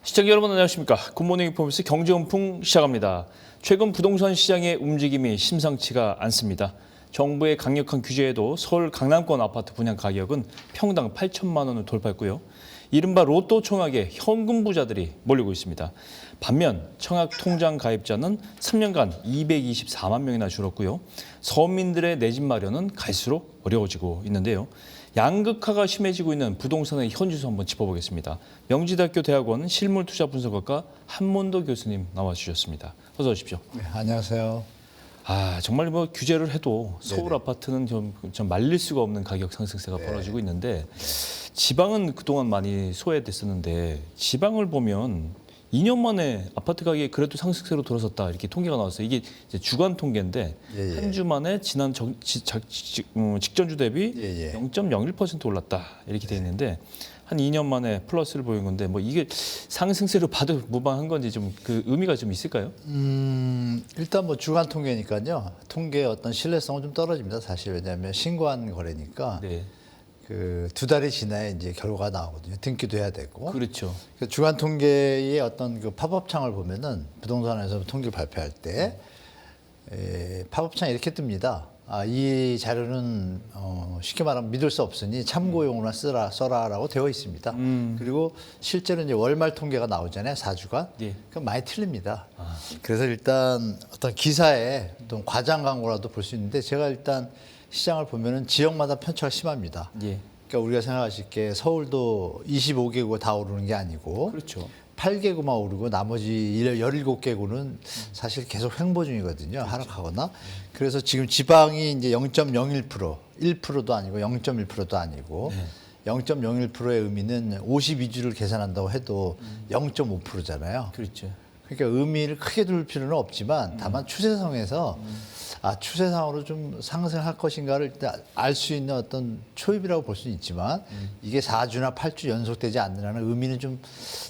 시청자 여러분 안녕하십니까. 굿모닝 인포머스 경제온풍 시작합니다. 최근 부동산 시장의 움직임이 심상치가 않습니다. 정부의 강력한 규제에도 서울 강남권 아파트 분양 가격은 평당 8천만 원을 돌파했고요. 이른바 로또 청약에 현금 부자들이 몰리고 있습니다. 반면 청약 통장 가입자는 3년간 224만 명이나 줄었고요. 서민들의 내 집 마련은 갈수록 어려워지고 있는데요. 양극화가 심해지고 있는 부동산의 현주소 한번 짚어보겠습니다. 명지대학교 대학원 실물투자분석학과 한문도 교수님 나와주셨습니다. 어서 오십시오. 네, 안녕하세요. 정말 뭐 규제를 해도 서울 네네. 아파트는 좀 말릴 수가 없는 가격 상승세가 벌어지고 있는데 지방은 그동안 많이 소외됐었는데 지방을 보면 2년 만에 아파트 가격이 그래도 상승세로 돌아섰다 이렇게 통계가 나왔어요. 이게 이제 주간 통계인데 예. 한 주 만에 지난 직전주 대비 예. 0.01% 올랐다 이렇게 돼 있는데 한 2년 만에 플러스를 보인 건데 뭐 이게 상승세로 봐도 무방한 건지 좀 그 의미가 좀 있을까요? 일단 뭐 주간 통계니까요. 통계의 어떤 신뢰성은 좀 떨어집니다. 사실 왜냐하면 신고한 거래니까 네, 그 두 달이 지나야 이제 결과가 나오거든요. 등기도 해야 되고. 그렇죠. 그 주간 통계의 어떤 그 팝업창을 보면은 부동산에서 통계를 발표할 때 팝업창에 이렇게 뜹니다. 이 자료는 쉽게 말하면 믿을 수 없으니 참고용으로만 써라라고 되어 있습니다. 그리고 실제로 이제 월말 통계가 나오잖아요, 4주간. 예. 그건 많이 틀립니다. 그래서 일단 어떤 기사에 어떤 과장 광고라도 볼 수 있는데 제가 일단 시장을 보면은 지역마다 편차가 심합니다. 예, 그러니까 우리가 생각하실 게 서울도 25개구가 다 오르는 게 아니고 그렇죠. 8개구만 오르고 나머지 17개구는 사실 계속 횡보 중이거든요. 하락하거나. 그래서 지금 지방이 이제 0.01%, 1%도 아니고 0.1%도 아니고 0.01%의 의미는 52주를 계산한다고 해도 0.5%잖아요. 그렇죠. 그러니까 의미를 크게 둘 필요는 없지만 다만 추세상에서 추세상으로 좀 상승할 것인가를 일단 알 수 있는 어떤 초입이라고 볼 수는 있지만 이게 4주나 8주 연속되지 않느라는 의미는 좀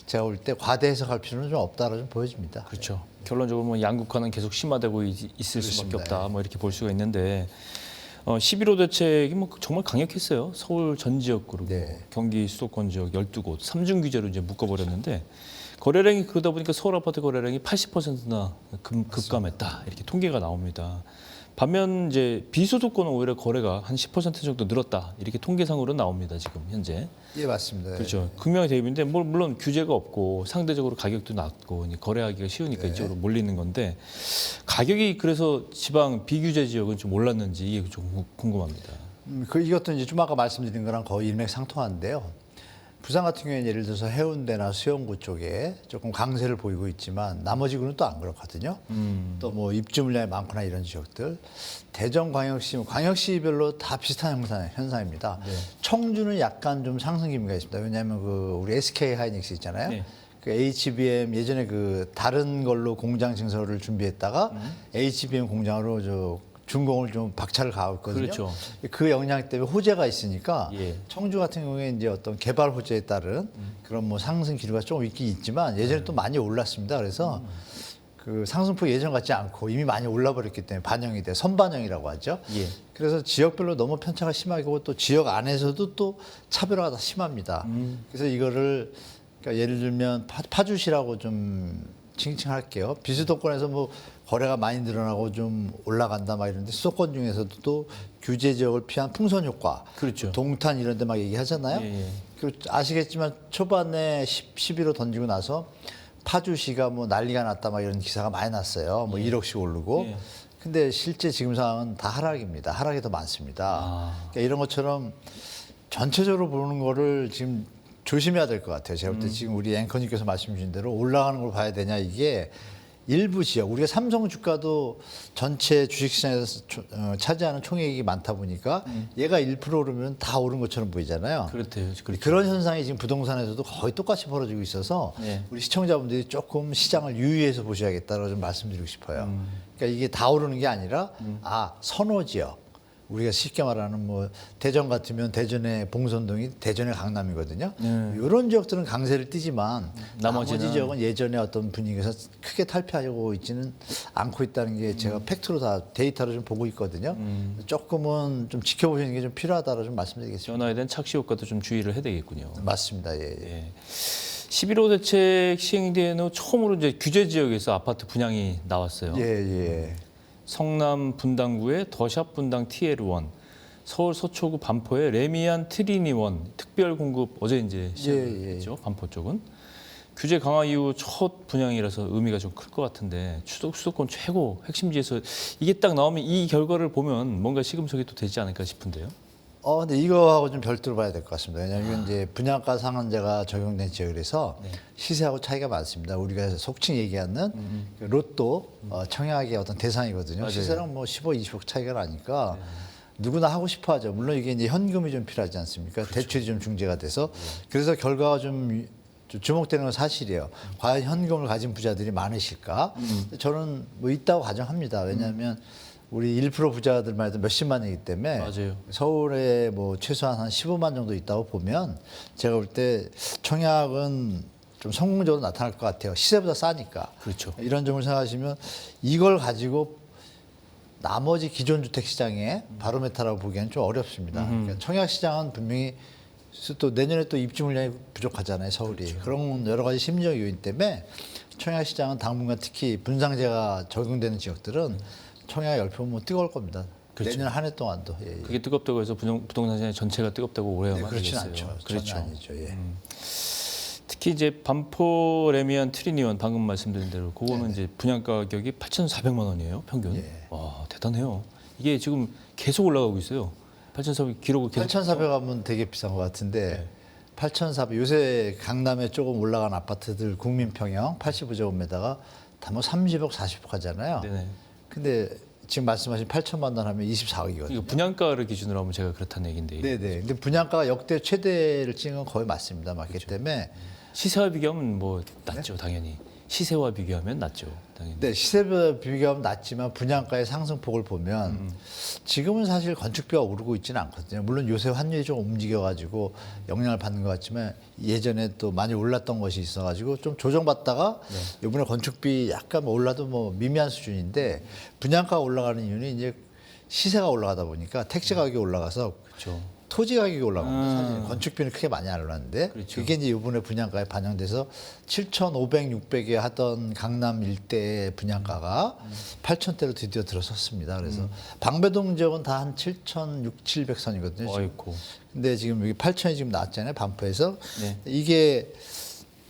제가 볼 때 과대 해석할 필요는 좀 없다라고 좀 보여집니다. 그렇죠. 결론적으로 뭐 양극화는 계속 심화되고 있을 수밖에 그렇습니다. 없다. 뭐 이렇게 볼 수가 있는데 11호 대책이 뭐 정말 강력했어요. 서울 전 지역 그리고 네. 경기 수도권 지역 12곳 삼중 규제로 이제 묶어버렸는데 거래량이 그러다 보니까 서울 아파트 거래량이 80%나 급감했다 이렇게 통계가 나옵니다. 반면 이제 비소득권은 오히려 거래가 한 10% 정도 늘었다 이렇게 통계상으로 나옵니다. 지금 현재. 예, 맞습니다. 그렇죠. 극명히 대입인데 물론 규제가 없고 상대적으로 가격도 낮고 거래하기가 쉬우니까 이쪽으로 몰리는 건데 가격이 그래서 지방 비규제 지역은 좀 올랐는지 이게 좀 궁금합니다. 이것도 이제 좀 아까 말씀드린 거랑 거의 일맥상통하는데요. 부산 같은 경우에는 예를 들어서 해운대나 수영구 쪽에 조금 강세를 보이고 있지만 나머지 구는 또 안 그렇거든요. 또 뭐 입주 물량이 많거나 이런 지역들. 광역시별로 다 비슷한 현상입니다. 네. 청주는 약간 좀 상승 기미가 있습니다. 왜냐하면 그 우리 SK 하이닉스 있잖아요. 네. 그 HBM 예전에 그 다른 걸로 공장 증설을 준비했다가 HBM 공장으로 저 준공을 좀 박차를 가했거든요. 그렇죠. 그 영향 때문에 호재가 있으니까 예. 청주 같은 경우에 이제 어떤 개발 호재에 따른 그런 뭐 상승 기류가 조금 있긴 있지만 예전에 또 많이 올랐습니다. 그래서 그 상승폭 예전 같지 않고 이미 많이 올라버렸기 때문에 반영이 돼 선반영이라고 하죠. 예. 그래서 지역별로 너무 편차가 심하고 또 지역 안에서도 또 차별화가 다 심합니다. 그래서 이거를 그러니까 예를 들면 파주시라고 좀 칭칭할게요. 비수도권에서 뭐 거래가 많이 늘어나고 좀 올라간다 막 이런데 수도권 중에서도 또 규제 지역을 피한 풍선 효과, 그렇죠. 동탄 이런 데 막 얘기하잖아요. 예. 그리고 아시겠지만 초반에 11호 던지고 나서 파주시가 뭐 난리가 났다 막 이런 기사가 많이 났어요. 뭐 1억씩 오르고. 예. 근데 실제 지금 상황은 다 하락입니다. 하락이 더 많습니다. 그러니까 이런 것처럼 전체적으로 보는 거를 지금 조심해야 될 것 같아요. 제가 볼 때 지금 우리 앵커님께서 말씀 주신 대로 올라가는 걸 봐야 되냐 이게 일부 지역 우리가 삼성 주가도 전체 주식시장에서 차지하는 총액이 많다 보니까 얘가 1% 오르면 다 오른 것처럼 보이잖아요. 그렇대요. 그렇죠. 그런 현상이 지금 부동산에서도 거의 똑같이 벌어지고 있어서 네. 우리 시청자분들이 조금 시장을 유의해서 보셔야겠다고 좀 말씀드리고 싶어요. 그러니까 이게 다 오르는 게 아니라 선호 지역. 우리가 쉽게 말하는 뭐 대전 같으면 대전의 봉선동이 대전의 강남이거든요. 이런 지역들은 강세를 띠지만 나머지 지역은 예전의 어떤 분위기에서 크게 탈피하고 있지는 않고 있다는 게 제가 팩트로 다 데이터로 좀 보고 있거든요. 조금은 좀 지켜보시는 게 좀 필요하다고 좀 말씀드리겠습니다. 변화에 대한 착시 효과도 좀 주의를 해야 되겠군요. 맞습니다. 예. 예. 11호 대책 시행된 후 처음으로 이제 규제 지역에서 아파트 분양이 나왔어요. 예. 성남 분당구의 더샵 분당 TL1, 서울 서초구 반포의 레미안 트리니원 특별 공급 어제 이제 시작했죠. 반포 쪽은 규제 강화 이후 첫 분양이라서 의미가 좀 클 것 같은데 수도권 최고 핵심지에서 이게 딱 나오면 이 결과를 보면 뭔가 시금석이 또 되지 않을까 싶은데요. 근데 이거하고 좀 별도로 봐야 될 것 같습니다. 왜냐하면 이제 분양가 상한제가 적용된 지역이라서 시세하고 차이가 많습니다. 우리가 속칭 얘기하는 그 로또 청약의 어떤 대상이거든요. 맞아요. 시세랑 뭐 15, 20억 차이가 나니까 누구나 하고 싶어 하죠. 물론 이게 이제 현금이 좀 필요하지 않습니까? 대출이 좀 중재가 돼서. 그래서 결과가 좀 주목되는 건 사실이에요. 과연 현금을 가진 부자들이 많으실까? 저는 뭐 있다고 가정합니다. 왜냐하면 우리 1% 부자들만 해도 몇십만이기 때문에 맞아요. 서울에 뭐 최소한 한 15만 정도 있다고 보면 제가 볼 때 청약은 좀 성공적으로 나타날 것 같아요. 시세보다 싸니까. 그렇죠. 이런 점을 생각하시면 이걸 가지고 나머지 기존 주택 시장에 바로메타라고 보기에는 좀 어렵습니다. 그러니까 청약 시장은 분명히 또 내년에 또 입주 물량이 부족하잖아요, 서울이. 그렇죠. 그런 여러 가지 심리적 요인 때문에 청약 시장은 당분간 특히 분상제가 적용되는 지역들은 청약 열풍은 뭐 뜨거울 겁니다. 그렇죠. 내년 한 해 동안도. 예. 그게 뜨겁다고 해서 부동산 시장 전체가 뜨겁다고 오해하면 안 그렇진 되겠어요. 않죠. 그렇죠. 전혀 아니죠. 예. 특히 이제 반포 레미안 트리니원 방금 말씀드린 대로 그거는 이제 분양 가격이 8,400만 원이에요, 평균. 예. 와, 대단해요. 이게 지금 계속 올라가고 있어요. 8,400 기록을 계속 8,400 하면 되게 비싼 것 같은데 8,400 요새 강남에 조금 올라간 아파트들 국민평형 85제곱미터가 다 뭐 30억, 40억 하잖아요. 네네. 근데 지금 말씀하신 8천만 원 하면 24억이거든요. 이거 분양가를 기준으로 하면 제가 그렇다는 얘기인데 네네. 근데 분양가가 역대 최대를 찍은 건 거의 맞습니다. 맞기 때문에. 시세와 비교하면 뭐 낮죠, 당연히. 시세와 비교하면 낮죠, 당연히. 네, 시세보다 비교하면 낮지만 분양가의 상승폭을 보면 지금은 사실 건축비가 오르고 있지는 않거든요. 물론 요새 환율이 좀 움직여가지고 영향을 받는 것 같지만 예전에 또 많이 올랐던 것이 있어가지고 좀 조정받다가 이번에 건축비 약간 뭐 올라도 뭐 미미한 수준인데 분양가가 올라가는 이유는 이제 시세가 올라가다 보니까 택지 가격이 올라가서 그렇죠. 토지 가격이 올라갑니다. 사실 건축비는 크게 많이 안 올랐는데 그렇죠. 그게 이제 이번에 분양가에 반영돼서 7,500, 600에 하던 강남 일대의 분양가가 8,000대로 드디어 들어섰습니다. 그래서 방배동 지역은 다 한 7,600, 700선이거든요. 어이쿠. 근데 지금 여기 8,000이 지금 나왔잖아요. 반포에서 네. 이게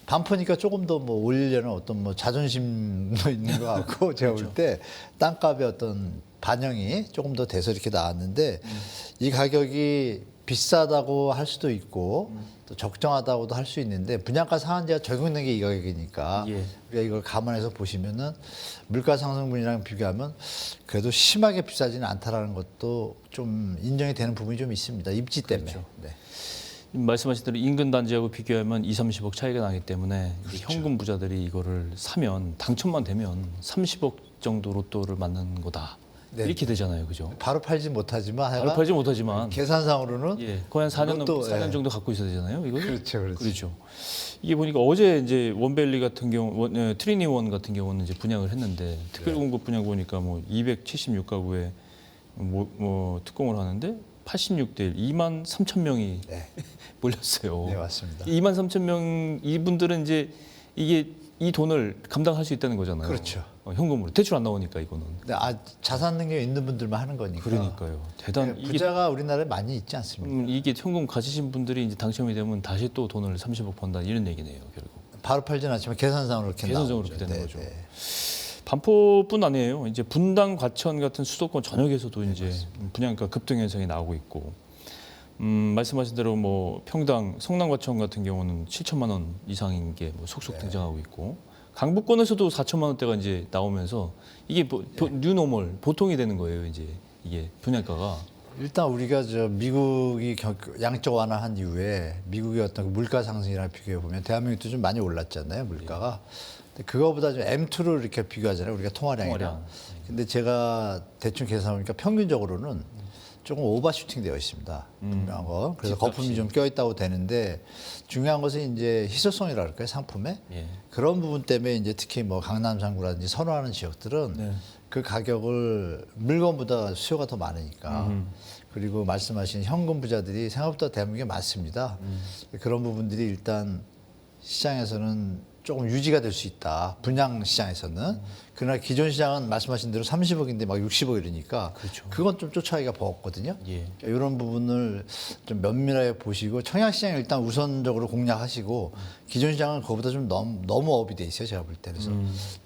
반포니까 조금 더 뭐 올리려는 어떤 뭐 자존심도 있는 것 같고 제가 볼 때 땅값의 어떤 반영이 조금 더 돼서 이렇게 나왔는데 이 가격이 비싸다고 할 수도 있고 또 적정하다고도 할 수 있는데 분양가 상한제가 적용된 게 이 가격이니까 예. 우리가 이걸 감안해서 보시면은 물가 상승분이랑 비교하면 그래도 심하게 비싸지는 않다라는 것도 좀 인정이 되는 부분이 좀 있습니다. 입지 때문에. 그렇죠. 네. 말씀하신 대로 인근 단지하고 비교하면 2, 30억 차이가 나기 때문에 이 그렇죠. 현금 부자들이 이거를 사면 당첨만 되면 30억 정도 로또를 맞는 거다. 네. 이렇게 되잖아요, 그죠? 바로 팔지 못하지만 바로 하여간 팔지 못하지만 계산상으로는 예, 거의 한 4년 로또, 4년 예. 정도 갖고 있어야 되잖아요, 이거. 그렇죠. 그렇죠. 이게 보니까 어제 이제 원밸리 같은 경우, 트리니원 같은 경우는 이제 분양을 했는데 특별 공급 분양 보니까 뭐 276가구에 뭐 특공을 하는데 86대 1, 2만 3천 명이 네. 몰렸어요. 네, 맞습니다. 2만 3천 명 이분들은 이제 이게 이 돈을 감당할 수 있다는 거잖아요. 그렇죠. 현금으로 대출 안 나오니까 이거는. 근데 자산 능력 있는 분들만 하는 거니까. 그러니까요. 대단 네, 부자가 우리나라에 많이 있지 않습니까? 이게 현금 가지신 분들이 이제 당첨이 되면 다시 또 돈을 30억 번다 이런 얘기네요, 결국. 바로 팔지는 않지만 계산상으로 이렇게 계산적으로 나오죠. 그렇게 되는 네, 거죠. 네. 반포뿐 아니에요. 이제 분당, 과천 같은 수도권 전역에서도 네, 이제 분양가 급등 현상이 나오고 있고, 말씀하신 대로 뭐 평당, 성남, 과천 같은 경우는 7천만 원 이상인 게 뭐 속속 네. 등장하고 있고, 강북권에서도 4천만 원대가 이제 나오면서 이게 뉴노멀 보통이 되는 거예요. 이제 이게 분양가가. 일단 우리가 저 미국이 양적 완화한 이후에 미국의 어떤 물가 상승이랑 비교해 보면 대한민국도 좀 많이 올랐잖아요, 물가가. 근데 그거보다 좀 M2를 이렇게 비교하잖아요, 우리가 통화량이랑. 통화량. 근데 제가 대충 계산해 보니까 평균적으로는 조금 오버슈팅 되어 있습니다. 분명한 거. 그래서 집값이. 거품이 좀 껴있다고 되는데 중요한 것은 이제 희소성이라 할까요, 상품에. 예. 그런 부분 때문에 이제 특히 뭐 강남 상구라든지 선호하는 지역들은 네. 그 가격을 물건보다 수요가 더 많으니까 그리고 말씀하신 현금 부자들이 생각보다 대한민국에 많습니다. 그런 부분들이 일단 시장에서는 조금 유지가 될 수 있다. 분양 시장에서는. 그러나 기존 시장은 말씀하신 대로 30억인데 막 60억 이러니까 그렇죠. 그건 좀 쫓아가기가 버겁거든요. 예. 이런 부분을 좀 면밀하게 보시고 청약 시장을 일단 우선적으로 공략하시고 기존 시장은 그거보다 좀 너무 업이 돼 있어요. 제가 볼 때. 그래서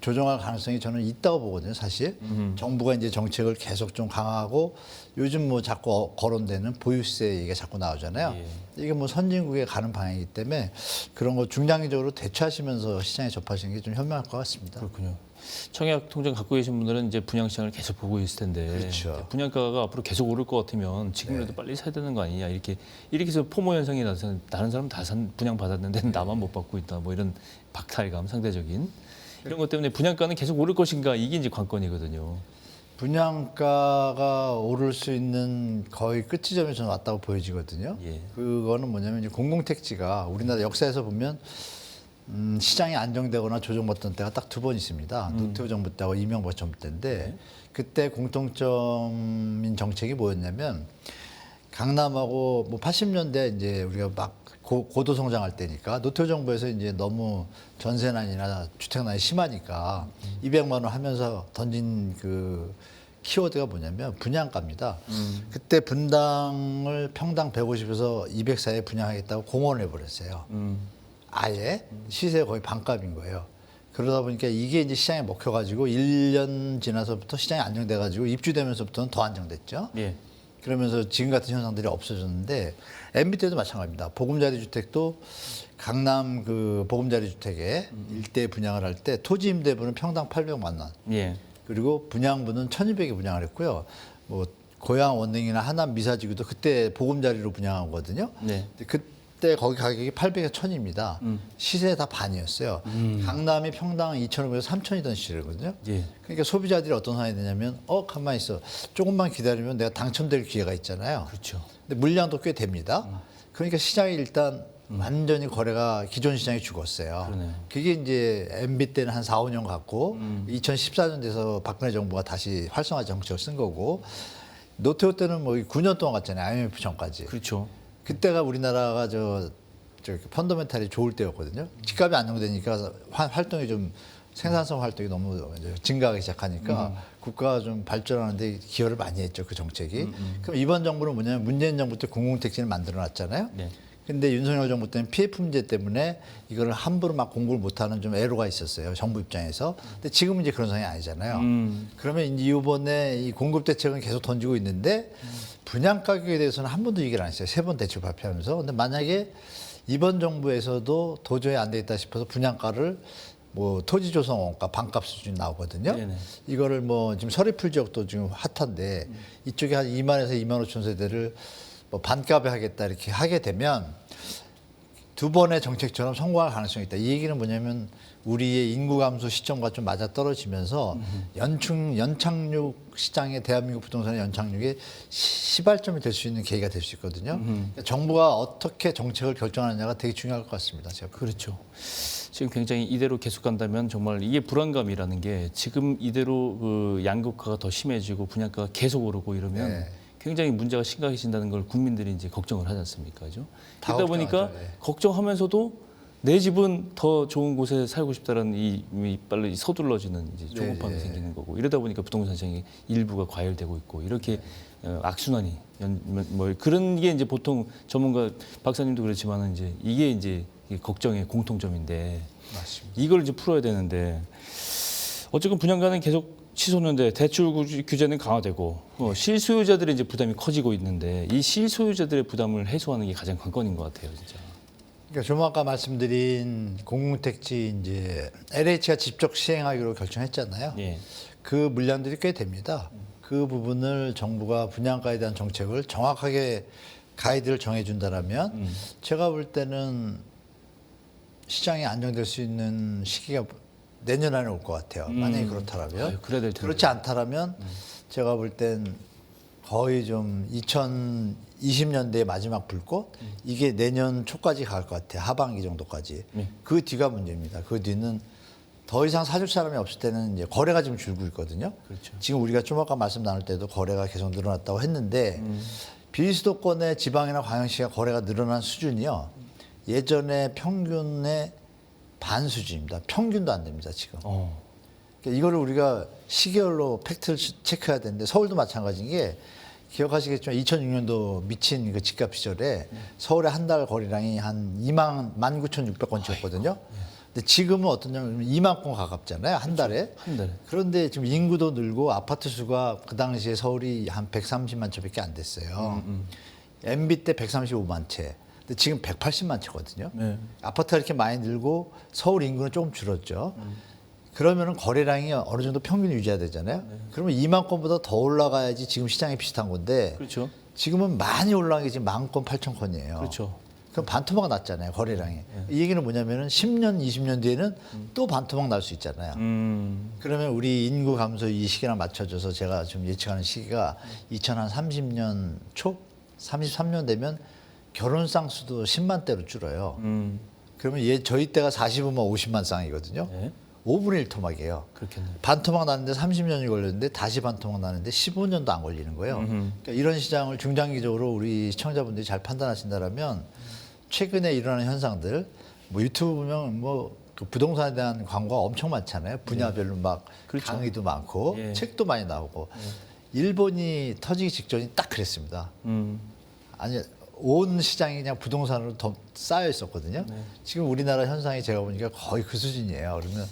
조정할 가능성이 저는 있다고 보거든요. 사실. 정부가 이제 정책을 계속 좀 강화하고 요즘 뭐 자꾸 거론되는 보유세 얘기가 자꾸 나오잖아요. 예. 이게 뭐 선진국에 가는 방향이기 때문에 그런 거 중장기적으로 대처하시면서 시장에 접하시는 게 좀 현명할 것 같습니다. 그렇군요. 청약 통장 갖고 계신 분들은 이제 분양 시장을 계속 보고 있을 텐데 그렇죠. 분양가가 앞으로 계속 오를 것 같으면 지금이라도 빨리 사야 되는 거 아니냐 이렇게 해서 포모 현상이 나서 다른 사람 다 분양 받았는데 나만 못 받고 있다 뭐 이런 박탈감 상대적인 이런 것 때문에 분양가는 계속 오를 것인가 이게 이제 관건이거든요. 분양가가 오를 수 있는 거의 끝지점에 저는 왔다고 보여지거든요. 예. 그거는 뭐냐면 이제 공공택지가 우리나라 역사에서 보면 시장이 안정되거나 조정받던 때가 딱 두 번 있습니다. 노태우 정부 때하고 이명박 정부 때인데 그때 공통점인 정책이 뭐였냐면 강남하고 뭐 80년대 이제 우리가 막 고도 성장할 때니까 노태우 정부에서 이제 너무 전세난이나 주택난이 심하니까 200만 원 하면서 던진 그 키워드가 뭐냐면 분양가입니다. 그때 분당을 평당 150에서 200 사이에 분양하겠다고 공언을 해버렸어요. 아예 시세가 거의 반값인 거예요. 그러다 보니까 이게 이제 시장에 먹혀가지고 1년 지나서부터 시장이 안정돼가지고 입주되면서부터는 더 안정됐죠. 예. 그러면서 지금 같은 현상들이 없어졌는데 MB 때도 마찬가지입니다. 보금자리 주택도 강남 그 보금자리 주택에 일대 분양을 할 때 토지 임대부는 평당 800만 원. 예. 그리고 분양부는 1,200에 분양을 했고요. 뭐 고양 원능이나 하남 미사지구도 그때 보금자리로 분양하거든요. 네. 그때 거기 가격이 800에서 1,000입니다. 시세 다 반이었어요. 강남이 평당 2,500에서 3,000이던 시절이거든요. 예. 그러니까 소비자들이 어떤 상황이 되냐면 가만히 있어. 조금만 기다리면 내가 당첨될 기회가 있잖아요. 그렇죠. 근데 물량도 꽤 됩니다. 그러니까 시장이 일단 완전히 거래가 기존 시장이 죽었어요. 그러네요. 그게 이제 MB 때는 한 4, 5년 갔고 2014년 돼서 박근혜 정부가 다시 활성화 정책을 쓴 거고 노태우 때는 뭐 9년 동안 갔잖아요. IMF 전까지. 그렇죠. 그때가 우리나라가 저 펀더멘탈이 좋을 때였거든요. 집값이 안정되니까 활동이 좀 생산성 활동이 너무 이제 증가하기 시작하니까 국가가 좀 발전하는데 기여를 많이 했죠. 그 정책이. 그럼 이번 정부는 뭐냐면 문재인 정부 때 공공택지를 만들어 놨잖아요. 네. 근데 윤석열 정부 때는 PF 문제 때문에 이거를 함부로 막 공부를 못하는 좀 애로가 있었어요. 정부 입장에서. 근데 지금은 이제 그런 상황이 아니잖아요. 그러면 이제 이번에 이 공급 대책은 계속 던지고 있는데 분양 가격에 대해서는 한 번도 얘기를 안 했어요. 3번 대책 발표하면서. 근데 만약에 이번 정부에서도 도저히 안 되겠다 싶어서 분양가를 뭐 토지 조성 원가 반값 수준 나오거든요. 네네. 이거를 뭐 지금 서리풀 지역도 지금 핫한데 이쪽에 한 2만에서 2만 5천 세대를 뭐 반값에 하겠다 이렇게 하게 되면 두 번의 정책처럼 성공할 가능성이 있다. 이 얘기는 뭐냐면 우리의 인구 감소 시점과 좀 맞아 떨어지면서 연착륙 시장에 대한민국 부동산의 연착륙의 시발점이 될 수 있는 계기가 될 수 있거든요. 그러니까 정부가 어떻게 정책을 결정하느냐가 되게 중요할 것 같습니다. 제가. 그렇죠. 지금 굉장히 이대로 계속 간다면 정말 이게 불안감이라는 게 지금 이대로 그 양극화가 더 심해지고 분양가가 계속 오르고 이러면 네. 굉장히 문제가 심각해진다는 걸 국민들이 이제 걱정을 하지 않습니까? 그죠? 다 그러다 보니까 걱정하죠, 네. 걱정하면서도 내 집은 더 좋은 곳에 살고 싶다라는 이 빨리 서둘러지는 이제 조급함이 네. 생기는 거고 이러다 보니까 부동산 시장이 일부가 과열되고 있고 이렇게 악순환이 뭐 그런 게 이제 보통 전문가 박사님도 그렇지만은 이제 이게 이제 걱정의 공통점인데 맞습니다. 이걸 이제 풀어야 되는데 어쨌든 분양가는 계속 치솟는데 대출 규제는 강화되고 실소유자들의 이제 부담이 커지고 있는데 이 실소유자들의 부담을 해소하는 게 가장 관건인 것 같아요, 진짜. 그러니까 좀 아까 말씀드린 공공택지 이제 LH가 직접 시행하기로 결정했잖아요. 예. 그 물량들이 꽤 됩니다. 그 부분을 정부가 분양가에 대한 정책을 정확하게 가이드를 정해준다라면 제가 볼 때는 시장이 안정될 수 있는 시기가 내년 안에 올 것 같아요. 만약에 그렇다라면. 아유, 그래야 될 텐데. 그렇지 않다라면 제가 볼 땐 거의 좀 2020년대 마지막 불꽃 이게 내년 초까지 갈 것 같아요. 하반기 정도까지. 네. 그 뒤가 문제입니다. 그 뒤는 더 이상 사줄 사람이 없을 때는 이제 거래가 지금 줄고 있거든요. 그렇죠. 지금 우리가 좀 아까 말씀 나눌 때도 거래가 계속 늘어났다고 했는데 비수도권의 지방이나 광역시가 거래가 늘어난 수준이요. 예전에 평균의 반 수준입니다. 평균도 안 됩니다, 지금. 어. 그러니까 이거를 우리가 시계열로 팩트를 체크해야 되는데 서울도 마찬가지인 게 기억하시겠지만 2006년도 미친 그 집값 시절에 서울의 한 달 거래량이 한 19,600건이었거든요. 근데 지금은 어떠냐면 2만 건 가깝잖아요, 한 달에. 한 달에. 그런데 지금 인구도 늘고 아파트 수가 그 당시에 서울이 한 130만 채밖에 안 됐어요. MB 때 135만 채. 근데 지금 180만 채거든요. 네. 아파트가 이렇게 많이 늘고 서울 인구는 조금 줄었죠. 그러면은 거래량이 어느 정도 평균 유지해야 되잖아요. 그러면 2만 건보다 더 올라가야지 지금 시장이 비슷한 건데 그렇죠. 지금은 많이 올라간 게 지금 10,000건, 8,000건이에요. 그렇죠. 그럼 반토막 났잖아요, 거래량이. 이 얘기는 뭐냐면은 10년, 20년 뒤에는 또 반토막 날 수 있잖아요. 그러면 우리 인구 감소 이 시기랑 맞춰져서 제가 좀 예측하는 시기가 2030년 초, 33년 되면 결혼 쌍수도 10만 대로 줄어요. 그러면 저희 때가 45만 50만 쌍이거든요. 네. 5분의 1 토막이에요. 그렇겠네요. 반토막 나는데 30년이 걸렸는데 다시 반토막 나는데 15년도 안 걸리는 거예요. 그러니까 이런 시장을 중장기적으로 우리 시청자분들이 잘 판단하신다면 최근에 일어나는 현상들, 뭐 유튜브 보면 그 부동산에 대한 광고가 엄청 많잖아요. 분야별로 막 그렇죠. 강의도 많고 예. 책도 많이 나오고 일본이 터지기 직전이 딱 그랬습니다. 아니 온 시장이 그냥 부동산으로 더 쌓여 있었거든요. 지금 우리나라 현상이 제가 보니까 거의 그 수준이에요. 그러면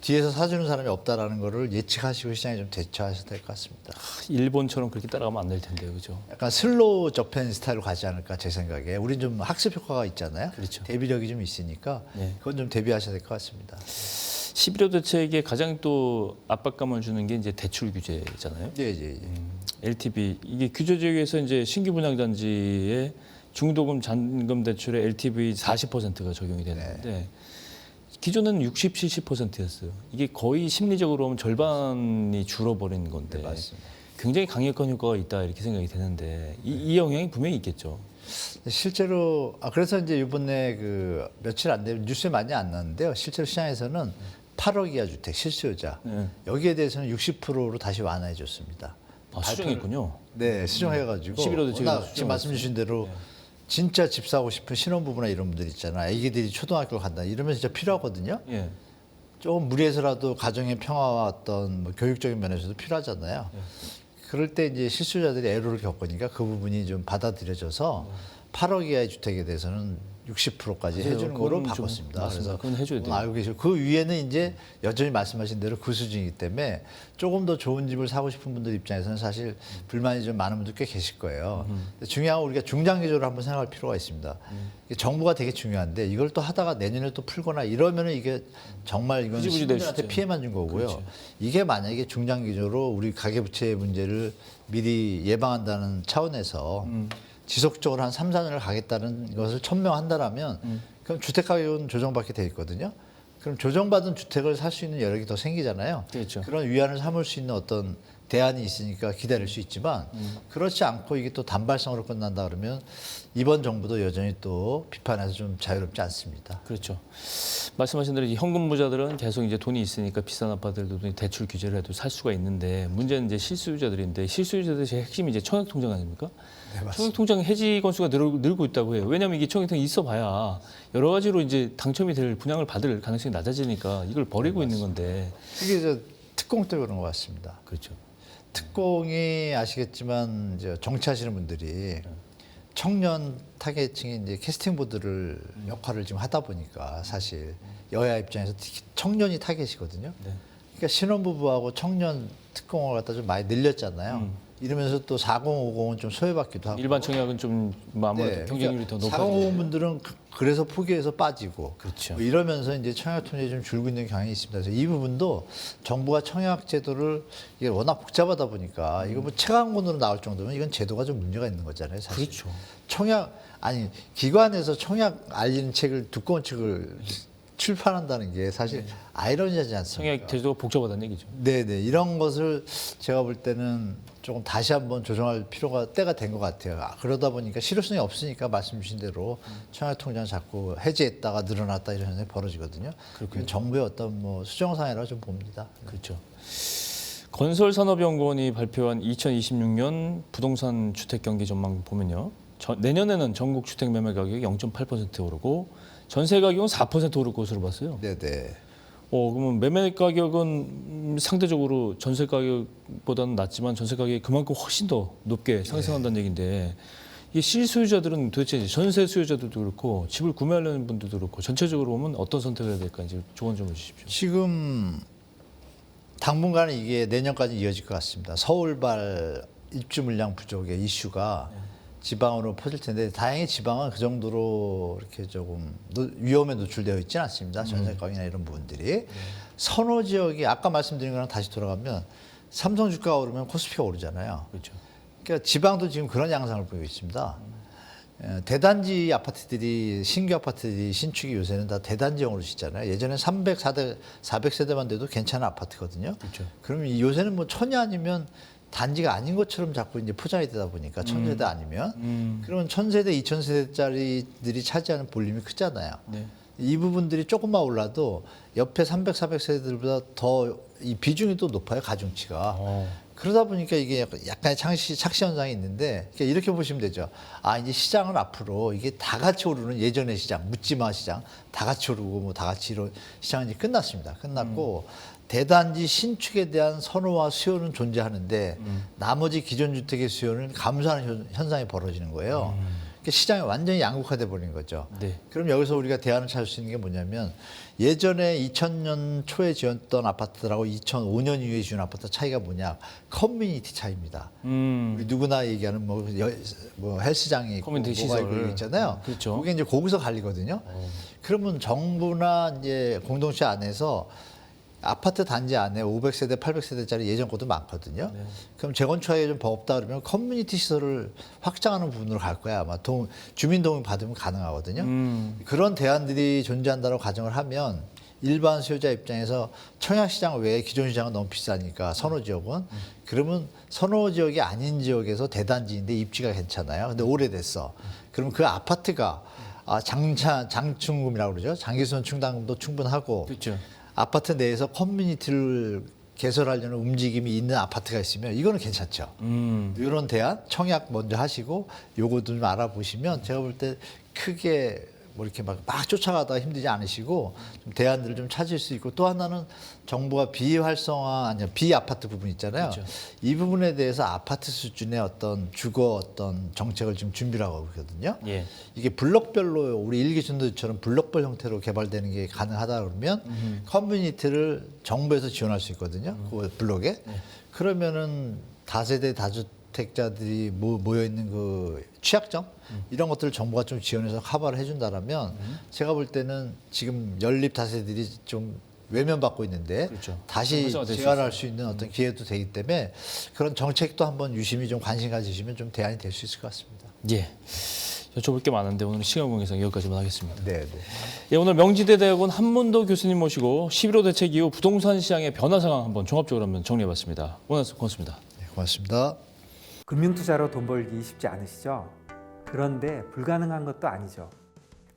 뒤에서 사주는 사람이 없다라는 거를 예측하시고 시장에 좀 대처하셔야 될 것 같습니다. 일본처럼 그렇게 따라가면 안 될 텐데요, 그죠? 약간 슬로우 저펜 스타일로 가지 않을까 제 생각에. 우린 좀 학습 효과가 있잖아요. 그렇죠. 대비력이 좀 있으니까 네. 그건 좀 대비하셔야 될 것 같습니다. 11호 대책에 가장 또 압박감을 주는 게 이제 대출 규제잖아요. 예, 예, 예. LTV 이게 규제 지역에서 이제 신규 분양 단지에 중도금 잔금 대출에 LTV 40%가 적용이 되는데 기존에는 60, 70%였어요. 이게 거의 심리적으로 보면 절반이 줄어버린 건데 네, 맞습니다. 굉장히 강력한 효과가 있다 이렇게 생각이 되는데 이 영향이 분명히 있겠죠. 실제로 그래서 이제 이번에 그 며칠 안 되면 뉴스에 많이 안 나왔는데요. 실제로 시장에서는 8억 이하 주택 실수요자 네. 여기에 대해서는 60%로 다시 완화해 줬습니다. 수정했군요. 네, 수정해가지고 11호 대책에서 워낙 지금 수정했어요. 말씀 주신 대로 진짜 집 사고 싶은 신혼부부나 이런 분들 있잖아. 아기들이 초등학교 간다. 이러면 진짜 필요하거든요. 예. 조금 무리해서라도 가정의 평화와 어떤 뭐 교육적인 면에서도 필요하잖아요. 그럴 때 이제 실수요자들이 애로를 겪으니까 그 부분이 좀 받아들여져서 8억 이하의 주택에 대해서는 60%까지 맞아요. 해주는 거로 그건 좀 바꿨습니다. 맞습니다. 그건 해줘야 돼요. 알고 계시고 그 위에는 이제 여전히 말씀하신 대로 그 수준이기 때문에 조금 더 좋은 집을 사고 싶은 분들 입장에서는 사실 불만이 좀 많은 분들 꽤 계실 거예요. 근데 중요한 건 우리가 중장기적으로 한번 생각할 필요가 있습니다. 이게 정부가 되게 중요한데 이걸 또 하다가 내년에 또 풀거나 이러면은 이게 정말 이건 흐지부지 될 시민들한테 수 있죠. 피해만 준 거고요. 그렇죠. 이게 만약에 중장기적으로 우리 가계부채 문제를 미리 예방한다는 차원에서 지속적으로 한 3, 4년을 가겠다는 것을 천명한다라면 그럼 주택 가격은 조정받게 돼 있거든요. 그럼 조정받은 주택을 살 수 있는 여력이 더 생기잖아요. 그렇죠. 그런 위안을 삼을 수 있는 어떤 대안이 있으니까 기다릴 수 있지만 그렇지 않고 이게 또 단발성으로 끝난다 그러면 이번 정부도 여전히 또 비판에서 좀 자유롭지 않습니다. 그렇죠. 말씀하신 대로 이 현금 부자들은 계속 이제 돈이 있으니까 비싼 아파트들도 대출 규제를 해도 살 수가 있는데 문제는 이제 실수요자들인데 실수요자들의 제일 핵심이 이제 청약통장 아닙니까? 청약통장 해지 건수가 늘고 있다고 해요. 왜냐하면 이게 청약통장이 있어봐야 여러 가지로 이제 당첨이 될 분양을 받을 가능성이 낮아지니까 이걸 버리고 있는 건데. 이게 저 특공 때문에 그런 것 같습니다. 그렇죠. 특공이 아시겠지만 이제 정치하시는 분들이 청년 타겟층이 이제 캐스팅 보드를 역할을 지금 하다 보니까 사실 여야 입장에서 특히 청년이 타겟이거든요. 네. 그러니까 신혼부부하고 청년 특공을 갖다 좀 많이 늘렸잖아요. 이러면서 또 4050은 좀 소외받기도 하고. 일반 청약은 좀 아무래도 경쟁률이 더 높아지죠. 4050 분들은 그래서 포기해서 빠지고. 그렇죠. 뭐 이러면서 이제 청약 통장이 좀 줄고 있는 경향이 있습니다. 그래서 이 부분도 정부가 청약 제도를 이게 워낙 복잡하다 보니까 이거 뭐 체감권으로 나올 정도면 이건 제도가 좀 문제가 있는 거잖아요. 사실. 그렇죠. 기관에서 청약 알리는 책을 두꺼운 책을 출판한다는 게 사실 아이러니하지 않습니까? 청약 제도가 복잡하다는 얘기죠. 네네 이런 것을 제가 볼 때는 조금 다시 한번 조정할 필요가 때가 된 것 같아요. 그러다 보니까 실효성이 없으니까 말씀 주신 대로 청약통장 자꾸 해제했다가 늘어났다 이런 현상이 벌어지거든요. 그건 정부의 어떤 뭐 수정사항이라고 좀 봅니다. 그렇죠. 건설산업연구원이 발표한 2026년 부동산 주택 경기 전망 보면요. 내년에는 전국 주택 매매 가격이 0.8% 오르고 전세 가격은 4% 오를 것으로 봤어요. 네네. 그러면 매매 가격은 상대적으로 전세 가격보다는 낮지만 전세 가격이 그만큼 훨씬 더 높게 상승한다는 얘기인데 이 실수요자들은 도대체 이제 전세 수요자들도 그렇고 집을 구매하려는 분들도 그렇고 전체적으로 보면 어떤 선택을 해야 될까 이제 조언 좀 해주십시오. 지금 당분간은 이게 내년까지 이어질 것 같습니다. 서울발 입주 물량 부족의 이슈가 지방으로 퍼질 텐데 다행히 지방은 그 정도로 이렇게 조금 위험에 노출되어 있지는 않습니다. 전세가격이나 이런 부분들이. 선호 지역이 아까 말씀드린 거랑 다시 돌아가면 삼성 주가가 오르면 코스피가 오르잖아요. 그렇죠. 그러니까 지방도 지금 그런 양상을 보이고 있습니다. 대단지 아파트들이 신규 아파트들이 신축이 요새는 다 대단지형으로 짓잖아요. 예전에 400세대만 돼도 괜찮은 아파트거든요. 그렇죠. 그러면 요새는 뭐 1000이 아니면 단지가 아닌 것처럼 자꾸 이제 포장이 되다 보니까 1000세대 아니면 그러면 1000세대, 2000세대짜리들이 차지하는 볼륨이 크잖아요. 네. 이 부분들이 조금만 올라도 옆에 300, 400세대들보다 더 이 비중이 또 높아요, 가중치가. 그러다 보니까 이게 약간의 착시 현상이 있는데 그러니까 이렇게 보시면 되죠. 아, 이제 시장은 앞으로 이게 다 같이 오르는 예전의 시장, 묻지마 시장, 다 같이 오르고 뭐 다 같이 이런 시장은 이제 끝났습니다. 끝났고 대단지 신축에 대한 선호와 수요는 존재하는데 나머지 기존 주택의 수요는 감소하는 현상이 벌어지는 거예요. 그러니까 시장이 완전히 양극화돼 버린 거죠. 네. 그럼 여기서 우리가 대안을 찾을 수 있는 게 뭐냐면 예전에 2000년 초에 지었던 아파트들하고 2005년 이후에 지은 아파트 차이가 뭐냐? 커뮤니티 차이입니다. 우리 누구나 얘기하는 뭐 헬스장이 있고 커뮤니티 뭐가 시설. 있고 있잖아요. 그렇죠. 그게 이제 거기서 갈리거든요. 그러면 정부나 이제 공동체 안에서 아파트 단지 안에 500세대, 800세대짜리 예전 것도 많거든요. 그럼 재건축하기가 좀 버겁다 그러면 커뮤니티 시설을 확장하는 부분으로 갈 거야. 아마 주민 동의 받으면 가능하거든요. 그런 대안들이 존재한다고 가정을 하면 일반 수요자 입장에서 청약시장 외에 기존 시장은 너무 비싸니까 선호지역은 그러면 선호지역이 아닌 지역에서 대단지인데 입지가 괜찮아요. 근데 오래됐어. 그러면 그 아파트가 장충금이라고 그러죠. 장기수선 충당금도 충분하고 그렇죠. 아파트 내에서 커뮤니티를 개설하려는 움직임이 있는 아파트가 있으면 이거는 괜찮죠. 이런 대안 청약 먼저 하시고 요것도 좀 알아보시면 제가 볼 때 크게 뭐 이렇게 막 쫓아가다가 힘들지 않으시고 좀 대안들을 좀 찾을 수 있고 또 하나는 정부가 비활성화 아니야 비아파트 부분 있잖아요. 그렇죠. 이 부분에 대해서 아파트 수준의 어떤 주거 어떤 정책을 지금 준비를 하고 있거든요. 예. 이게 블록별로 우리 일기준도처럼 블록별 형태로 개발되는 게 가능하다 그러면 커뮤니티를 정부에서 지원할 수 있거든요. 그 블록에. 그러면은 다세대 다주택자들이 모여 있는 그 취약점 이런 것들을 정부가 좀 지원해서 커버를 해준다라면 제가 볼 때는 지금 연립 다세들이 좀 외면받고 있는데 그렇죠. 다시 활성화될 수 재활할 수 있는 어떤 기회도 되기 때문에 그런 정책도 한번 유심히 좀 관심 가지시면 좀 대안이 될 수 있을 것 같습니다. 예. 여쭤볼 게 많은데 오늘 시간 관계상 여기까지만 하겠습니다. 네, 네. 예, 오늘 명지대대학원 한문도 교수님 모시고 11호 대책 이후 부동산 시장의 변화 상황 한번 종합적으로 한번 정리해봤습니다. 오늘 고맙습니다. 네, 고맙습니다. 금융투자로 돈 벌기 쉽지 않으시죠? 그런데 불가능한 것도 아니죠.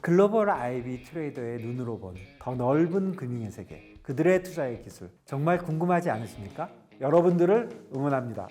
글로벌 IB 트레이더의 눈으로 본 더 넓은 금융의 세계, 그들의 투자의 기술 정말 궁금하지 않으십니까? 여러분들을 응원합니다.